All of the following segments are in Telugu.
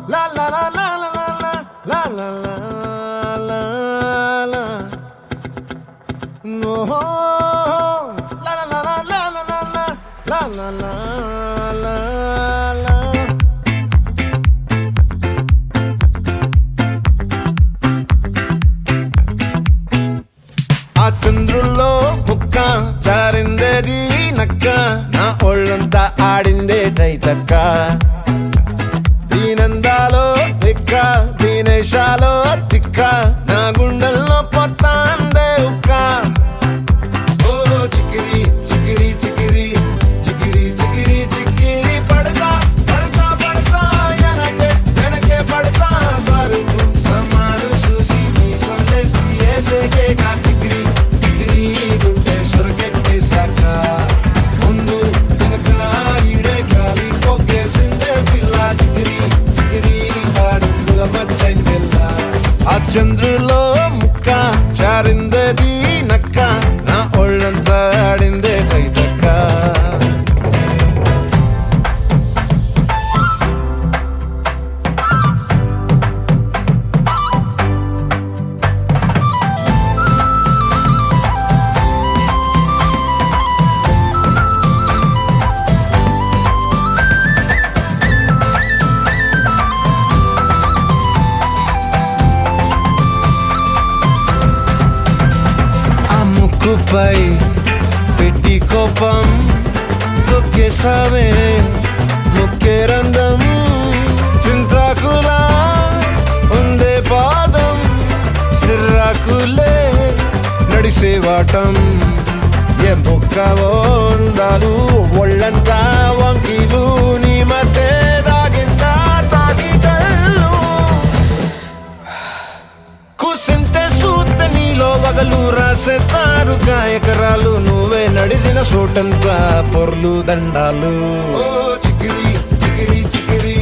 La la la la la la la la la la la la. No, la la la la la la la la la la la la. ఆ చంద్రుల్లో ముక్క చారిందేది నక్క నా ఒళ్ళంతా ఆడిందే తైతక్క దీనందాలో ఎక్క దీనేశాలో తిక్క నా గుండెల్లో పొత్తాందే ఉక్క ఓ చికిరి చికిరి చికిరి చికిరి చికిరి చికిరి పడతా పడతా పడతా వెనకే వెనకే పడతా సరుకు సమాలు చూసి మీ సందేశి ఏసేకే కా చికిరి చికిరి గుండె సురకెట్టేశాక ముందు వెనక ఈడే గాలి కొక్కేసిందే పిల్ల చికిరి చికిరి ఆడుగుల మచ్చైన పిల్ల ఆ చంద్రులో ముక్క చారిందది నక్క నా ఒళ్ళంతా ఆడిందే తైతక్క ముక్కుపై పెట్టి కోపం తొక్కేసావే ముక్కే రంధం చింతాకులా ఉందే పాదం సిర్రాకులే నడిసేవాటం ఏ బొక్కవో అందాలు ఒళ్ళంతా వంకీలు నీ మధ్య దాగిందా తాగి కళ్ళు కూసింతే సూత నీలో వగలు రాసేతారు గాయకరాలు నువ్వే నడిసిన చోటంతా పొర్లు దండాలు ఓ చికిరి చికిరి చికిరి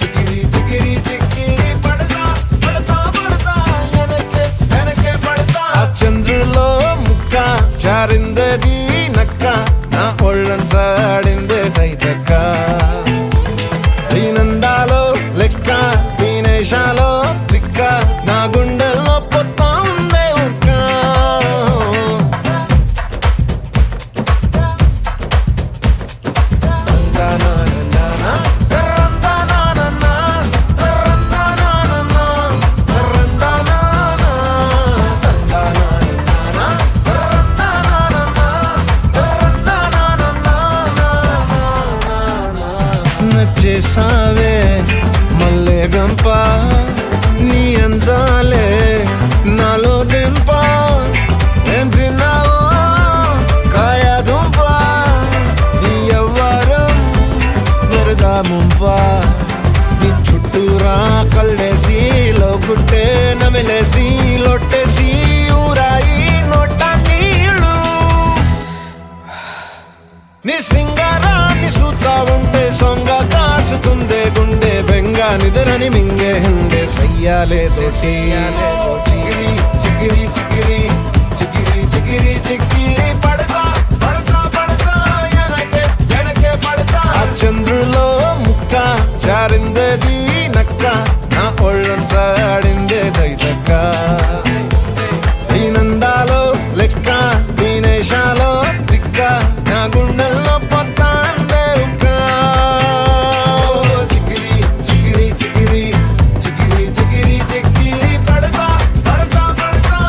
చికిరి చికిరి చికిరి పడతా పడతా పడతా వెనకే వెనకే పడతా ఆ చంద్రులో ముక్క చారిందది నక్క నా ఒళ్ళంతా ఆడిందే తైతక్క దీనందాలో లెక్క దీనేశాలో తిక్క నా గుండెల్లో పొత్తా ఉందే ఉక్క నచ్చేసావే మల్లె గంప నీ అందాలే నాలో దింప ఏం తిన్నావో కాయ దుంప నీ ఎవ్వరం వెరదా ముంప నీ చుట్టూరా కళ్ళేసి లోకుట్టే నమిలేసి లొట్టేసి ఊరాయి నోట నీళ్ళు నీ సింగారాన్ని చూస్తా ఉంటే సొంగ కాసుతుందే గుండె బెంగ నిద్రని మింగే హండే సయ్యాలేసే సయ్యాలే చికిరి చికిరి చికిరి చికిరి చికిరి చికిరి పడతా పడతా పడతా వెనకే వెనకే పడతా ఆ చంద్రులో ముక్క చారిందది నక్క నా ఒళ్ళంతా ఆడిందే తైతక్క దీనందాలో లెక్క దీనేశాలో తిక్క నా గుండెల్లో పొత్తాందే ఉక్క చికిరి చికిరి చికిరి చికిరి చికిరి చికిరి పడతా పడతా పడతా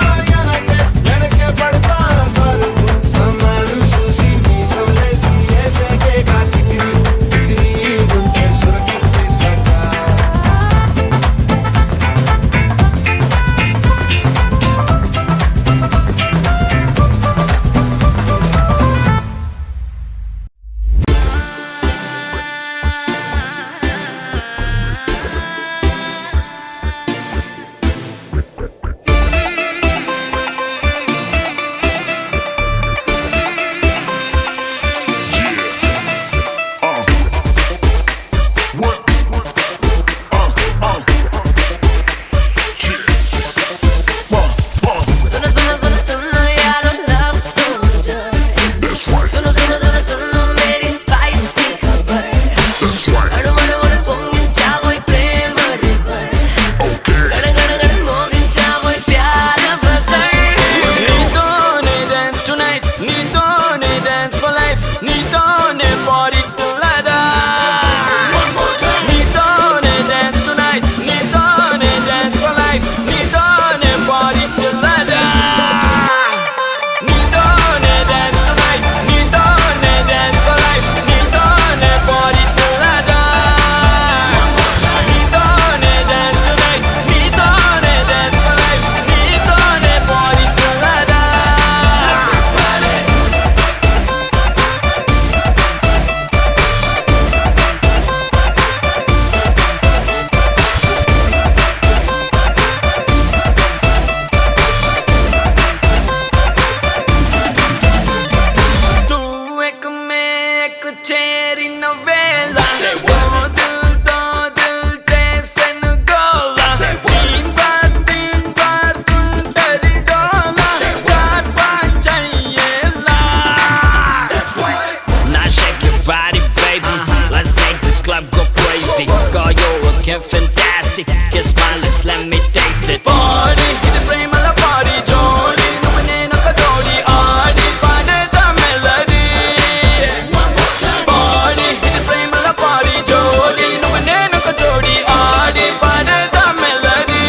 party till I die. One more time. నీతోనే dance tonight, నీతోనే dance for life, నీతోనే party till I die. నీతోనే dance tonight, నీతోనే dance for life, నీతోనే party till I die. One more time. నీతోనే dance tonight, నీతోనే dance for life, నీతోనే party till I die. Tu ek mein ek cheri novela. Dil chese nugola. Din bar tuntari dola. Chaat paat chayela. Now shake your body, baby. Let's make this club go crazy. Girl, you're looking fantastic. Kiss my lips, let me taste it. Party, ఇది ప్రేమల party, jolly. నువ్వు నేను ఒక జోడి ఆడి పాడేదా melody. Party, ఇది ప్రేమల party, jolly. నువ్వు నేను ఒక జోడి ఆడి పాడేదా melody.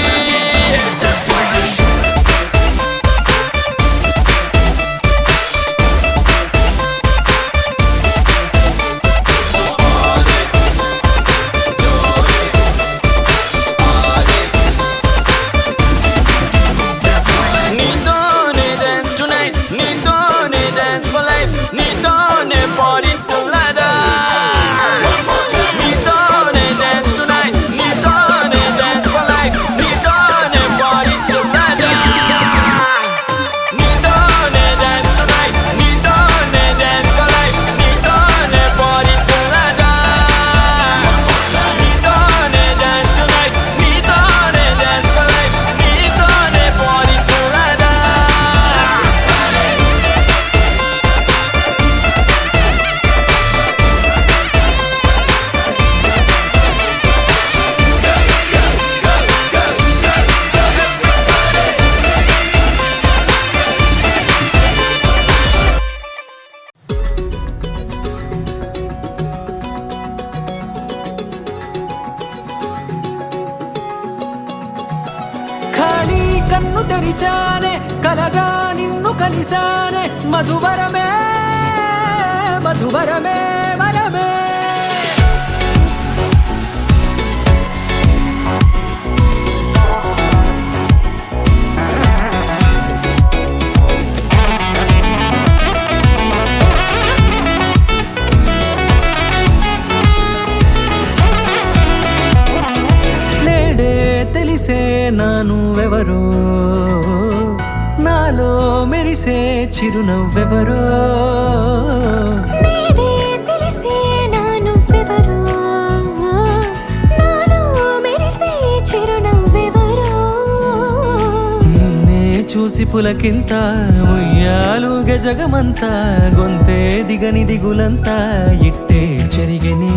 నీతోనే dance tonight, నీతోనే dance for life, నీతోనే party till I die. నీతోనే dance tonight, నీతోనే dance for life, నీతోనే party till I die. నీతోనే dance tonight, నీతోనే dance for life, నీతోనే party till I die. నీతోనే dance tonight, నీతోనే dance for life, నీతోనే party till I die. ఖాళీ కన్ను తెరిచానే కలగా నిన్ను కలిసానే మధువరమే మధువరమే వరమే నేడే తెలిసే నానువెవరో నాలో మెరిసే చిరునవ్వెవరో నేడే తెలిసే నానువ్వెవరో నాలో మెరిసే చిరునవ్వెవరో నిన్నే చూసి పులకింత ఉయ్యాలు గజగమంతా గొంతే దిగని దిగులంతా ఇట్టే చెరిగని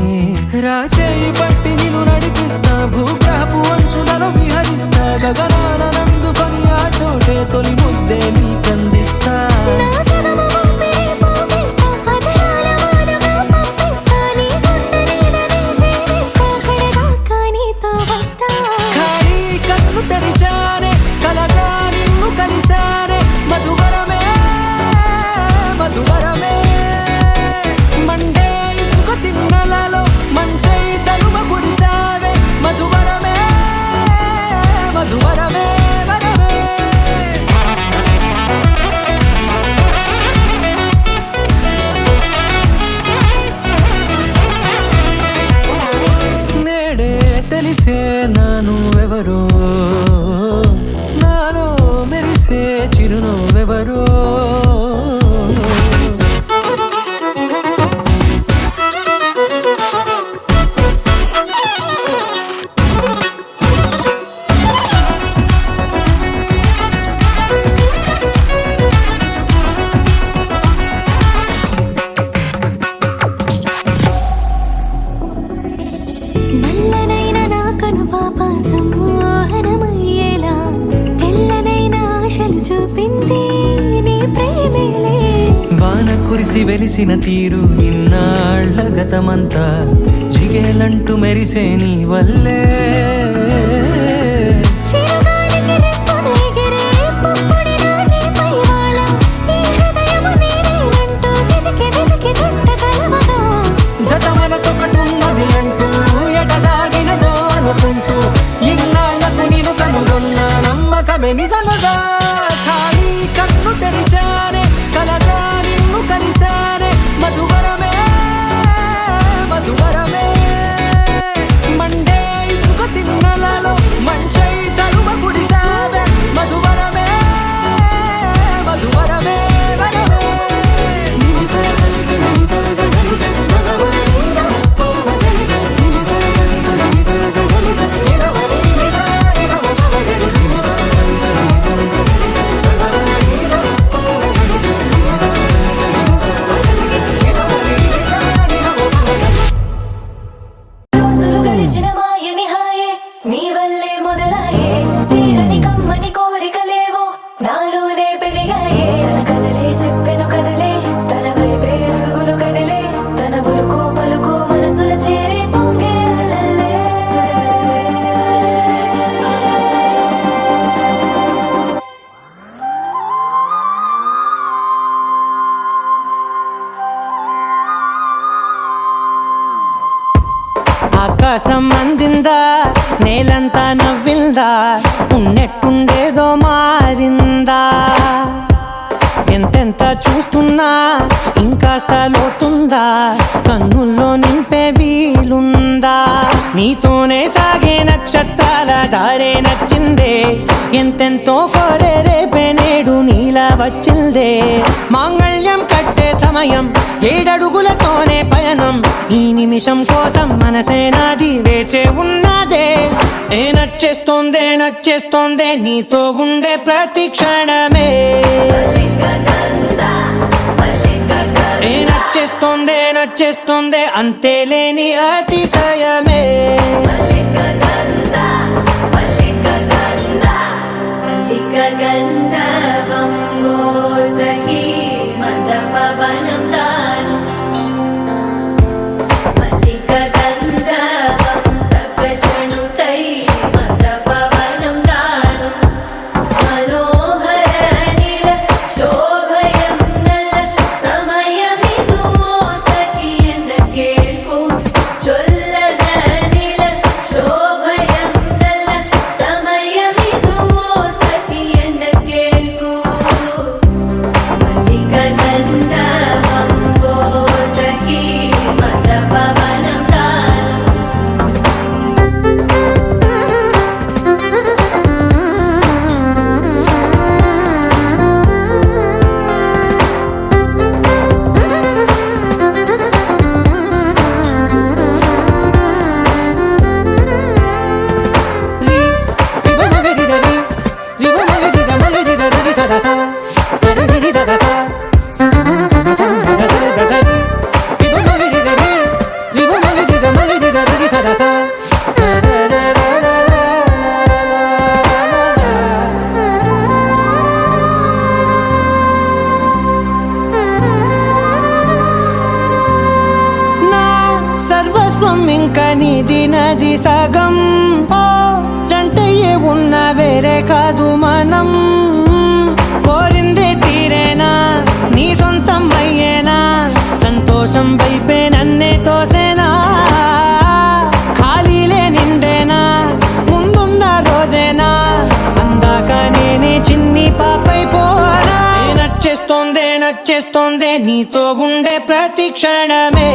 రాచేయి పట్టి నిన్ను నడిపిస్తా భూగ్రహపు అంచులలో విహరిస్తా గగనాల నందుకొని ఆ చోటే తొలి ముద్దే నీకందిస్తా నా సగమ ఊపిరి పోగేస్తా అధరాల వానగా పంపిస్తా నీ గుండె నీడనే చేరేస్తా కడదాకా నీతో వస్తా ఖాళీ కన్ను తెరిచానే కలగా నిన్ను కలిసానే మధువరమే మధువరమే మండే ఇసుక తిన్నలలో మంచై చలువ కురిసావే మధువరమే మధువరమే వరమే నేడే తెలిసే నానువెవరో నాలో మెరిసే చిరునవ్వెవరో నల్లనైన నా కను పాప సమ్మోహనమయ్యేలా తెల్లనైన ఆశలు చూపింది నీ ప్రేమేలే వాన కురిసి వెలిసిన తీరు ఇన్నాళ్ళ గతమంతా జిగేలంటూ మెరిసే నీ వల్లే చిరుగాలికి రెప్పను ఎగిరే పుప్పొడిన నీపై వాళ ఈ హృదయము నీదేనంటూ వెతికి వెతికి జంట కలవగా జత మనసొకటున్నది అంటూ ఎటదాగినదో అనుకుంటూ ఇన్నాళ్లకు నేను కనుగొన్న నమ్మకమే నిజముగా ఖాళీ కన్ను తెరిచానే కలగా నిన్ను కలిసానే మధువరమే మధువరమే మండే ఇసుక తిన్నలలో మంచై చలువ కుడిసావే మధువరమే మధువరమే వరమే రోజులు గడిచిన మాయని హాయే నీ వల్లే మొదలాయే తీరని కమ్మని కోరికలేవో నాలోనే పెరిగాయే తన కదలే చెప్పెను కదలే తన వైపే అడుగులు కదిలే తన ఉలుకు పలుకు మనసుల చేరి పొంగే అలలే. ఆకాశం అందిందా నేలంతా నవ్విందా ఉన్నట్టుండేదో మారిందా ఎంతెంత చూస్తున్నా ఇంకాస్త లోతుందా కన్నుల్లో నింపే వీలుందా నీతోనే సాగే నక్షత్రాల దారే నచ్చిందే ఎంతెంతో కోరే రేపే నేడు నీలా వచ్చిందే మాంగళ్యం కట్టే సమయం ఏడడుగులతోనే పయనం ఈ నిమిషం కోసం మనసే నాది వేచే ఉన్నదే ఏ నచ్చేస్తోందే నచ్చేస్తోందే నీతో ఉండే ప్రతి క్షణమే ఏ నచ్చేస్తోందే నచ్చేస్తోందే అంతే లేని అతిశయమే గంధర్వం మోసకి మందపవనం తాను మల్లిక గంధర్వం తగ్గచణుతై మందపవనం తాను మనోహర నీల శోభయం నల్ల సమయమిదు మోసకి ఎన్న కేಳ್కు చొల్లద నీల శోభయం నల్ల సమయమిదు మోసకి ఎన్న కేಳ್కు మల్లిక గంధర్వం మోసకి మందపవనం తాను నా సర్వస్వం ఇంకా నీది నది సగం ఓ జంటయ్యే ఉన్న వేరే కాదు మనం కోరిందే తీరేనా నీ సొంతం అయ్యేనా సంతోషం వైపే నన్నే తోసేనా ఖాళీలే నిండేనా ముందుందా రోజేనా అందాక నేనే చిన్ని పాపై పోనా ఏ నచ్చేస్తోందే నచ్చేస్తోందే నీతో ఉండే ప్రతి క్షణమే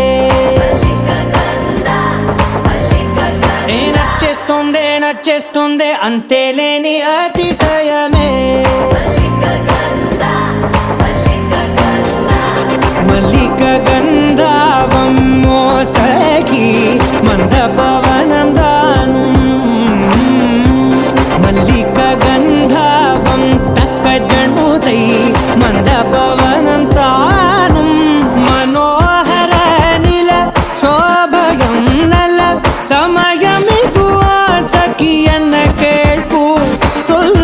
ఏ నచ్చేస్తోందే నచ్చేస్తోందే అంతే లేని అతిశయమే మల్లిక గంధావం మోసకి మందపవనం దాను మల్లిక గంధావం తక్క జణుతై మందపవనం తాను మనోహర నిల శోభయం నల సమయమిగు ఆసకి అన్న కేಳ್ಕು చొల్ల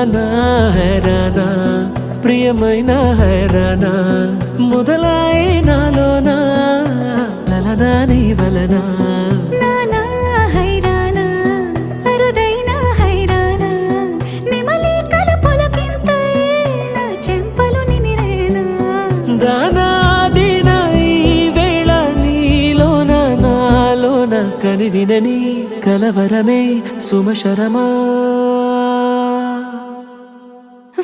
నా హైరానా ప్రియమైన హైరానా మొదలాయి నాలోనా లలనా నీ వలనా నానా హైరానా అరుదైన హైరానా నెమలి కలపులకింతై నా చెంపలు నిమిరేనా దానాదిన ఈ వేళ నీలోన నాలోన కనివినని కలవరమే సుమశరమా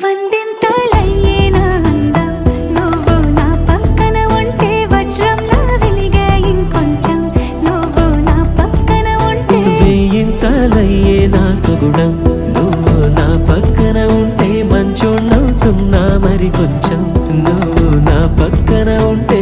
వందింతలయ్యేనా అందం నువ్వు నా పక్కన ఉంటే వజ్రంలా వెలిగే ఇంకొంచెం నువ్వు నా పక్కన ఉంటే వేయింతలయ్యే నా సుగుణం నువ్వు నా పక్కన ఉంటే మంచోణ్ణవుతున్నా మరి కొంచెం నువ్వు నా పక్కన ఉంటే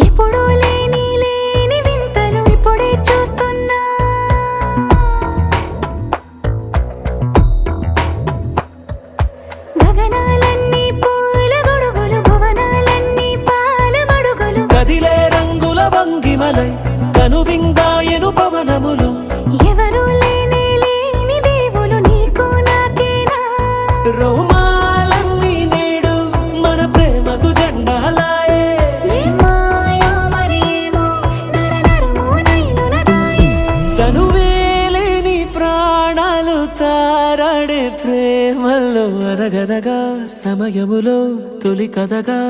ఎప్పుడూ లేని వింతలు ఇప్పుడే చూస్తున్నా గగనాలన్నీ పూల గొడుగులు భువనాలన్నీ పాల మడుగులు కదిలే రంగుల వంగిమలై కనువిందాయను పవనములు ఎవరూ లేని దేవులు నీకు నాకేనా రోమాలన్నీ నేడు మన ప్రేమకు జెండాలాయే ఏ మాయో మరి ఏమో నరనరమో నైలునదాయే తనువేలేని ప్రాణాలు తారాడే ప్రేమల్లో అరగరగా సమయములో తొలి కథగా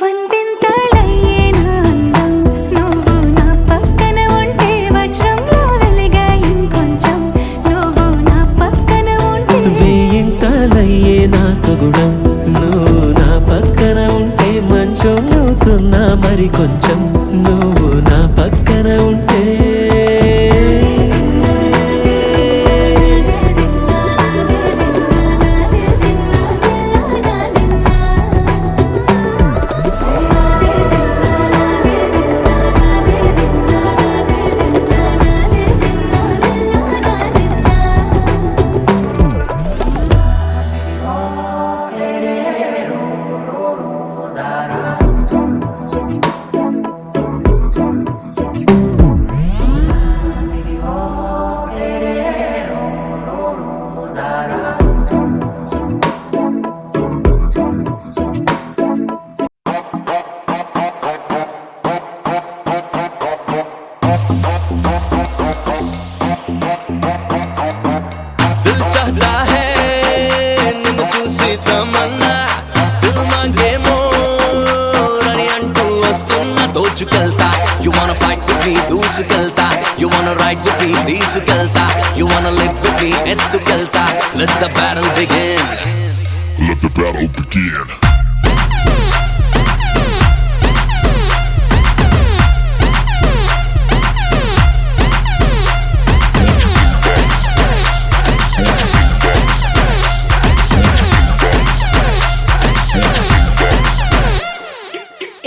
వందింతలయ్యేనా అందం నువ్వు నా పక్కన ఉంటే వజ్రంలా వెలిగే ఇంకొంచెం నువ్వు నా పక్కన ఉంటే వేయింతలయ్యే నా సుగుణం నువ్వు నా పక్కన ఉంటే మంచోణ్ణవుతున్నా మరి కొంచెం నువ్వు నా పక్కన ఉంటే दिल चाहता है నిన్ను చూసి తమన్నా దిల్ మాంగే మోర్ అని అంటూ వస్తున్నా దోచుకెళ్తా you wanna fight with me దూసుకెళ్తా you wanna ride with me తీసుకెళ్తా you wanna live with me ఎత్తుకెళ్తా let the battle begin Let the battle begin.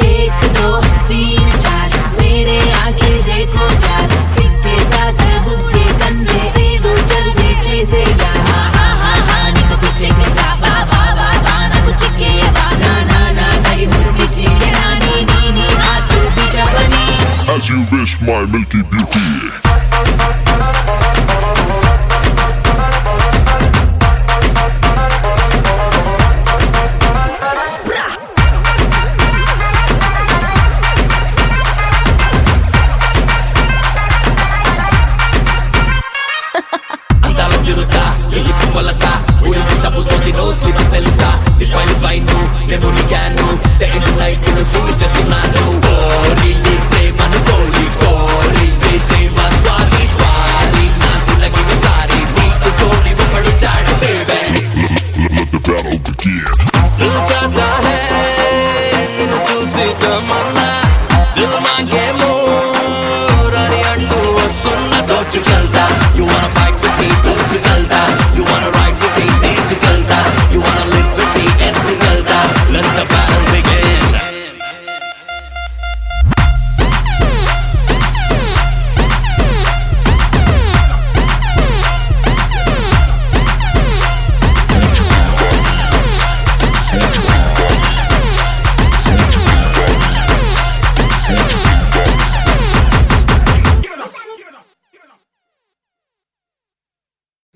एक दो तीन चार मेरे आंखें देखो प्यार सिक्के दांत बुक्के कंधे ఏదో జల్దీ చేసేగా హా హా హా హా నీకు పిచ్చెక్కిస్తా బా బా బా బా నాకు చిక్కేయవా నా నా నా దరి మురిపిచ్చేయనా నీ హాత్ చూపించవని As you wish, my milky beauty.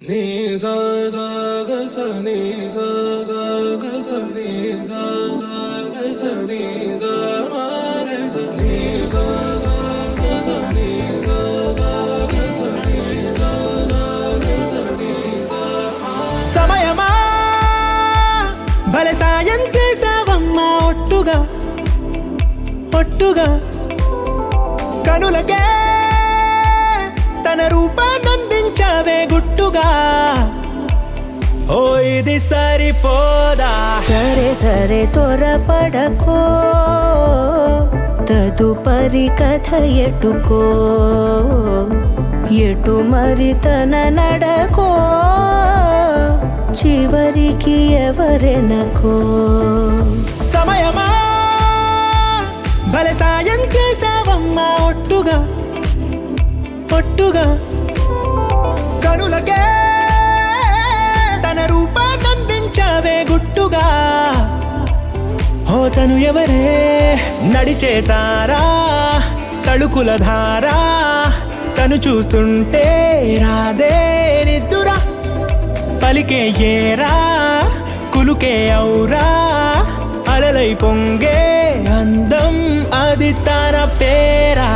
నీ సా సా గ స నీ సా సా గ స నీ సా సా గ స నీ సా మా గ స నీ సా సా గ స నీ సా సా గ స నీ సా సా గ స నీ సా మా. సమయమా భలే సాయం చేసావమ్మా ఒట్టుగా ఒట్టుగా కనులకే తన రూపాన్నందించావే గుట్టుగా ఓ ఇది సరిపోదా సరే సరే త్వరపడకో తదుపరి కథ ఎటుకో ఎటు మరి తన నడకో చివరికి ఎవరెనకో సమయమా భలే సాయం చేసావమ్మా ఒట్టుగా ఒట్టుగా కనులకే తన రూపాన్నందించావే గుట్టుగా ఓ తను ఎవరే నడిచే తారా తళుకుల ధారా తను చూస్తుంటే రాదే నిద్దురా పలికే ఏరా కులుకే ఔరా అలలై పొంగే అందం అది తన పేరా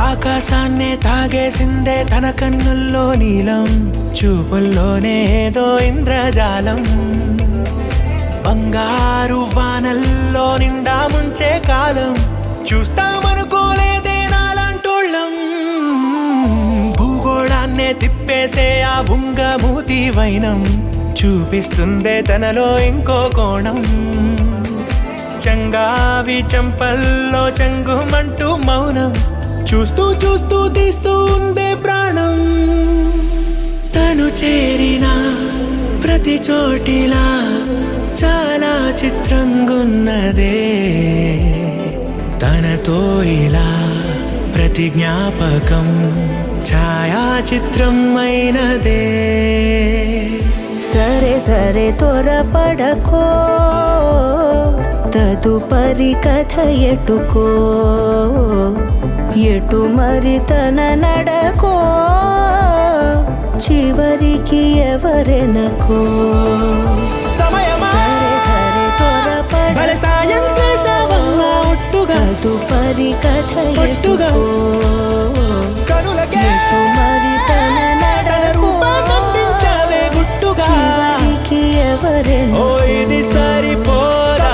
ఆకాశాన్నే తాగేసిందే తన కన్నుల్లో నీలం చూపుల్లోనే ఏదో ఇంద్రజాలం బంగారు వానల్లో నిండా ముంచే కాలం చూస్తామనుకోలేదే నాలాంటోళ్ళం భూగోళాన్నే తిప్పేసే ఆ బుంగమూతి వైనం చూపిస్తుందే తనలో ఇంకో కోణం చంగావి చంపల్లో చంగుమంటూ మౌనం చూస్తూ చూస్తూ తీస్తూ ఉందే ప్రాణం తను చేరిన ప్రతి చోటిలా చాలా చిత్రంగున్నదే తనతో ఇలా ప్రతి జ్ఞాపకం ఛాయాచిత్రం అయినదే సరే సరే త్వరపడకో తదుపరి కథ ఎటుకో ఎటు మరి తన నడకో చివరికి ఎవరెనకో సమయమా సరే సరే భలే సాయం చేసావమ్మా ఒట్టుగా తదుపరి కథ ఒట్టుగా ఎటుకో కనులకే ఎటు మరి తన నడకో రూపాన్నందించావే గుట్టుగా చివరికి ఓ ఎవరెనకో ఇది సరిపోదా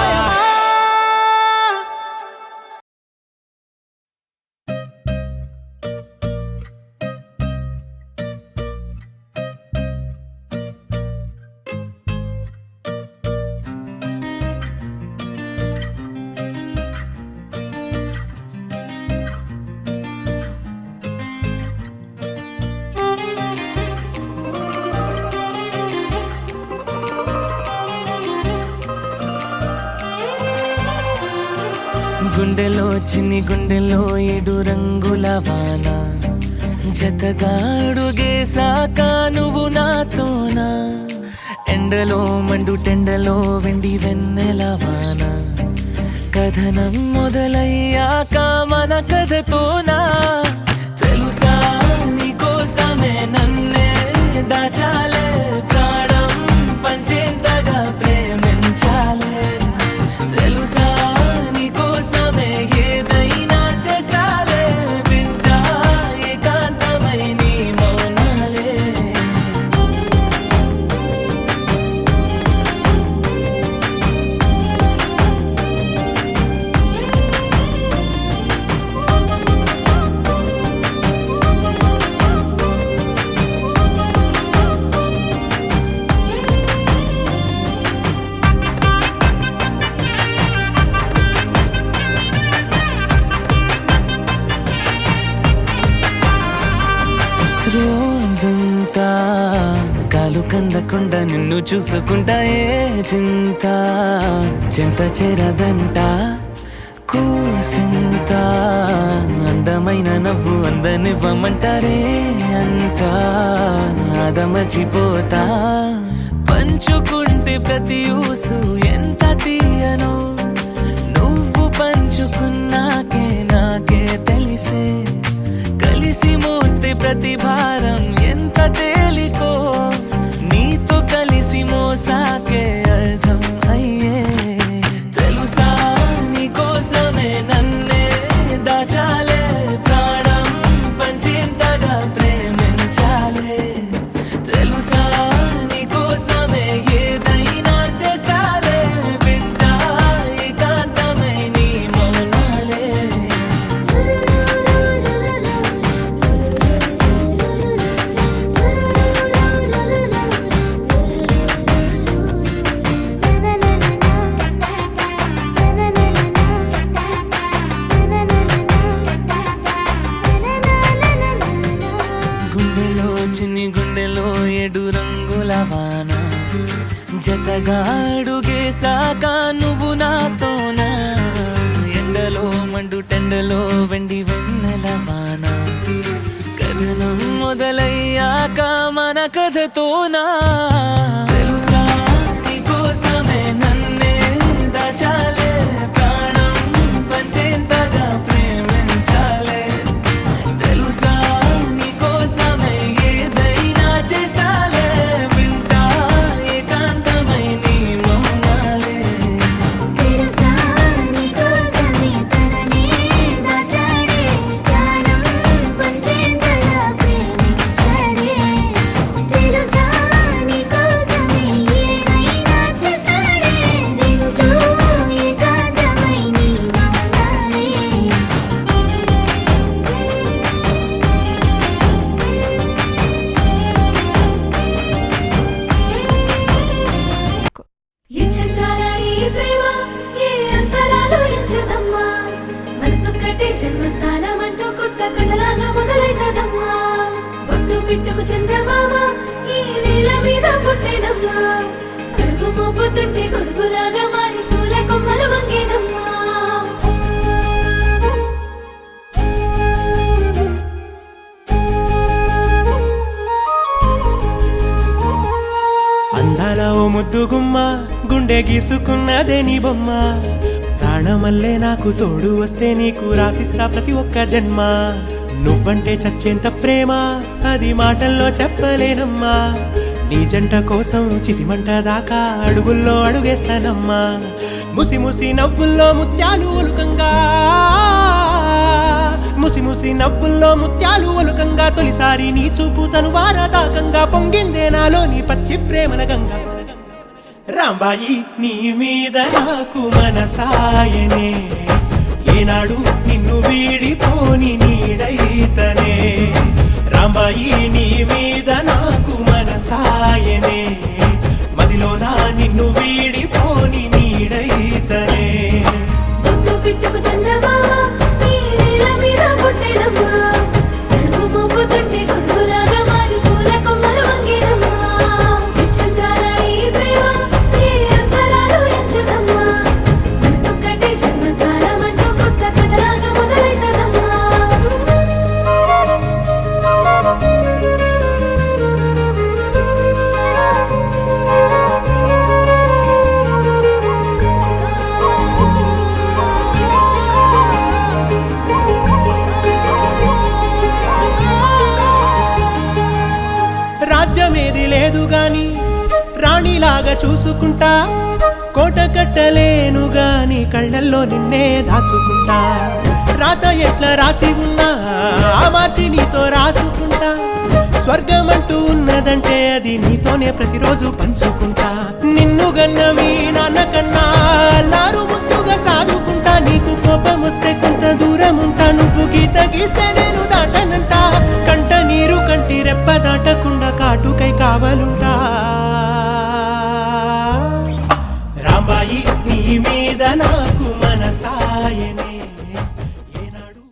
గుండెలో చిన్ని గుండెలో 7 రంగుల వాన జతగాడుగేసాక నువ్వు నాతోనా ఎండలో మండు టెండలో వెండి వెన్నెల వాన కథనం మొదలయ్యాక మన కథతోనా తెలుసా నీకోసమే నన్నే దాచాలే ప్రాణం పంచేంతగా ప్రేమించాలే తెలుసా నీకోసమే ఏదైనా చేస్తాలే వింటా ఏకాంతమై నీ మౌనాలే కందకుండా నిన్ను చూసుకుంటా ఏ చింత చింత చేరదంట కూసింత అందమైన నవ్వు అందనివ్వమంటారే అంతా అదమర్చిపోతా పంచుకుంటే ప్రతి ఊసు ఎంత తీయను నువ్వు పంచుకున్నాకే నాకే తెలిసే కలిసి మోస్తే ప్రతి భారం ఎంత తేలికో నీతో కలిసి మోసాకే అర్థం అయ్యే తెలుసా నీకోసమే నన్నే దాచాలే ప్రాణం పంచేంతగా ప్రేమించాలే తెలుసా నీకోసమే ఏదైనా చేస్తాలే వింటా ఏకాంతమై నీ మౌనాలే గుండెలో చిన్ని గుండెలో ఏడు రంగుల వాన జతగా అడుగేసాక నువ్వు నాతోనా ఎండలో మండు టెండలో వెండి వెన్నెల వాన కథనం మొదలయ్యాక మన కథతోనా తెలుసా నీకోసమే నన్నే దాచాలే ప్రాణం పంచేంతగా ప్రేమించాలే తెలుసా నీకోసమే ఏదైనా చేస్తాలే వింటా ఏకాంతమై నీ మౌనాలే తెలుసా నీకోసమే తననే దాచాడే ప్రాణం పంచేంతగా ప్రేమించాడే తెలుసా నీకోసమే ఏదైనా చేస్తాడే వింటూ ఏకాంతమై నీ మౌనాలే ఏ చంద్రాల ఈ ప్రేమ ఏ అంతరాలు ఎంచుదమ్మా మనసు కట్టే జన్మస్థానం అంటూ కొత్త కథలాగా మొదలైతదమ్మా పొట్టు పిట్టుకు చందమామ ఈ నేల మీద పుట్టేనమ్మా అడుగు మోపుతుంటే గొడుగులాగా మారి పూల కొమ్మలు వంగేనమ్మా అందాల ఓ ముద్దు గుమ్మ గుండె గీసుకున్నదే నీ బొమ్మ ప్రాణమల్లే నాకు తోడు వస్తే నీకు రాసిస్తా ప్రతి ఒక్క జన్మ నువ్వంటే చచ్చేంత ప్రేమ అది మాటల్లో చెప్పలేనమ్మా నీ జంట కోసం చితిమంట దాకా అడుగుల్లో అడుగేస్తానమ్మా ముసి ముసి నవ్వుల్లో ముత్యాలు ఒలుకంగా ముసి ముసి నవ్వుల్లో ముత్యాలు ఒలుకంగా తొలిసారి నీ చూపు తను వారదాకంగా పొంగిందే నాలో నీ పచ్చి ప్రేమల గంగా రాంబాయి నీ మీద నాకు మనసాయనే ఏనాడు నిన్ను వీడిపోని నీడైతనే రాంబాయి నీ మీద నాకు మనసాయనే మదిలోన నిన్ను వీడిపోని నీడైతనే పొట్టు పిట్టుకు చందమామ ఈ నేల మీద పుట్టేనమ్మా అడుగు మోపుతుంటే గొడుగులాగా మారి పూల కొమ్మలు వంగేనమ్మా ఏ చంద్రాల ఈ ప్రేమ ఏ అంతరాలు ఎంచుదమ్మా మనసు కట్టే జన్మస్థానం అంటూ కొత్త కథలాగా మొదలైతదమ్మా రాజ్యమేది లేదు గాని రాణిలాగా చూసుకుంటా కోట కట్టలేను గాని కళ్ళల్లో నిన్నే దాచుకుంటా రాత ఎట్లా రాసి ఉన్నా ఆ మార్చి నీతో రాసుకుంటా స్వర్గమంటూ ఉన్నదంటే అది నీతోనే ప్రతిరోజు పంచుకుంటా నిన్ను గన్న మీ నాన్న కన్నా అల్లారు ముద్దుగా సాదుకుంటా నీకు కోపం వస్తే కొంత దూరం ఉంటా నువ్వు గీత గీస్తే నేను దాటనంట కంట నీరు కంటి రెప్ప దాటకుండా కాటుకై కావలుంటా రాంబాయి నీ మీద